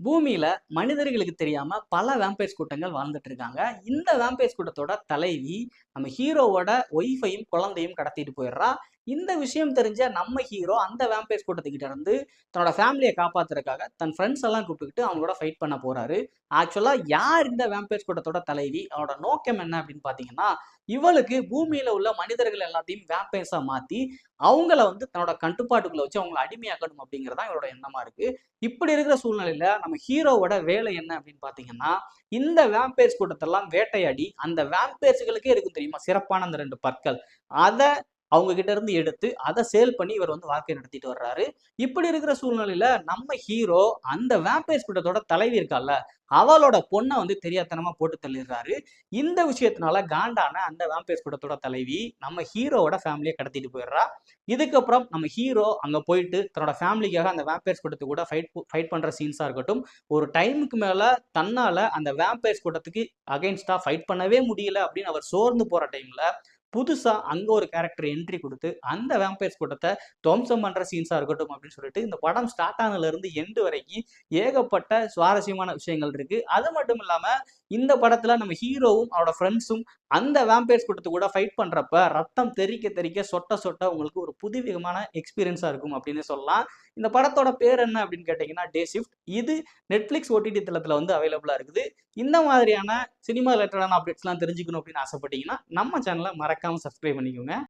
பூமியில மனிதர்களுக்கு தெரியாம பல வேம்பயர்ஸ் கூட்டங்கள் வாழ்ந்துட்டு இருக்காங்க. இந்த வேம்பயர்ஸ் கூட்டத்தோட தலைவி நம்ம ஹீரோவோட ஒய்ஃபையும், குழந்தையும் கடத்திட்டு போயிடுறா. இந்த விஷயம் தெரிஞ்ச நம்ம ஹீரோ அந்த வேம்பயர்ஸ் கூட்டத்துக்கிட்ட இருந்து தன்னோட ஃபேமிலிய காப்பாத்துறதுக்காக தன் ஃப்ரெண்ட்ஸ் எல்லாம் கூப்பிட்டுக்கிட்டு அவங்களோட ஃபைட் பண்ண போறாரு. ஆக்சுவலா யார் இந்த வேம்பயர்ஸ் கூட்டத்தோட தலைவி? அவளோட நோக்கம் என்ன அப்படின்னு பார்த்தீங்கன்னா, இவளுக்கு பூமியில உள்ள மனிதர்கள் எல்லாத்தையும் வேம்பயர்ஸா மாத்தி, அவங்கள வந்து தன்னோட கட்டுப்பாட்டுக்குள்ள வச்சு அவங்கள அடிமையாக்கணும் அப்படிங்கிறது தான் இவளோட எண்ணமா இருக்கு. இப்படி இருக்கிற சூழ்நிலையில நம்ம ஹீரோவோட வேலை என்ன அப்படின்னு பாத்தீங்கன்னா, இந்த வேம்பயர்ஸ் கூட்டத்தெல்லாம் வேட்டையாடி அந்த வேம்பயர்ஸ்களுக்கே இருக்கும் தெரியுமா சிறப்பான அந்த 2 பற்கள். அத அவங்க கிட்ட இருந்து எடுத்து அத சேல் பண்ணி இவர் வந்து வாழ்க்கை நடத்திட்டு வர்றாரு. இப்படி இருக்கிற சூழ்நிலையில நம்ம ஹீரோ அந்த வேம்பயர்ஸ் கூட்டத்தோட தலைவி இருக்கால்ல, அவளோட பொண்ண வந்து தெரியாத்தனமா போட்டு தள்ளிடுறாரு. இந்த விஷயத்தினால காண்டான அந்த வேம்பயர்ஸ் கூட்டத்தோட தலைவி நம்ம ஹீரோவோட ஃபேமிலிய கடத்திட்டு போயிடுறா. இதுக்கப்புறம் நம்ம ஹீரோ அங்க போயிட்டு தன்னோட ஃபேமிலிக்காக அந்த வேம்பயர்ஸ் கூட்டத்து கூட ஃபைட் பண்ற சீன்ஸா இருக்கட்டும், ஒரு டைமுக்கு மேல தன்னால அந்த வேம்பயர்ஸ் கூட்டத்துக்கு அகைன்ஸ்டா ஃபைட் பண்ணவே முடியல அப்படின்னு அவர் சோர்ந்து போற டைம்ல, புதுசா அங்க ஒரு கேரக்டர் என்ட்ரி குடுத்து, அந்த வேம்பயர்ஸ் கூட்டத்த துவம்சம் பண்ற சீன்ஸா இருக்கட்டும் அப்படின்னு சொல்லிட்டு, இந்த படம் ஸ்டார்ட் ஆனதுல இருந்து எண்ட் வரைக்கும் ஏகப்பட்ட சுவாரஸ்யமான விஷயங்கள் இருக்கு. அது மட்டும் இல்லாம, இந்த படத்துல நம்ம ஹீரோவும் அவரோட ஃப்ரெண்ட்ஸும் அந்த வேம்பயர்ஸ் கூட்டத்து கூட ஃபைட் பண்றப்ப, ரத்தம் தெறிக்க தெறிக்க, சொட்ட சொட்ட உங்களுக்கு ஒரு புதுவிதமான எக்ஸ்பீரியன்ஸா இருக்கும் அப்படின்னு சொல்லலாம். இந்த படத்தோட பேர் என்ன அப்படின்னு கேட்டீங்கன்னா, டே ஷிஃப்ட். இது Netflix OTT தளத்துல வந்து அவைலபிளா இருக்குது. இந்த மாதிரியான சினிமா ரிலேட்டடான அப்டேட்ஸ்லாம் தெரிஞ்சுக்கணும் அப்படின்னு ஆசைப்பட்டீங்கன்னா, நம்ம சேனல மறக்காம சப்ஸ்கிரைப் பண்ணிக்கோங்க.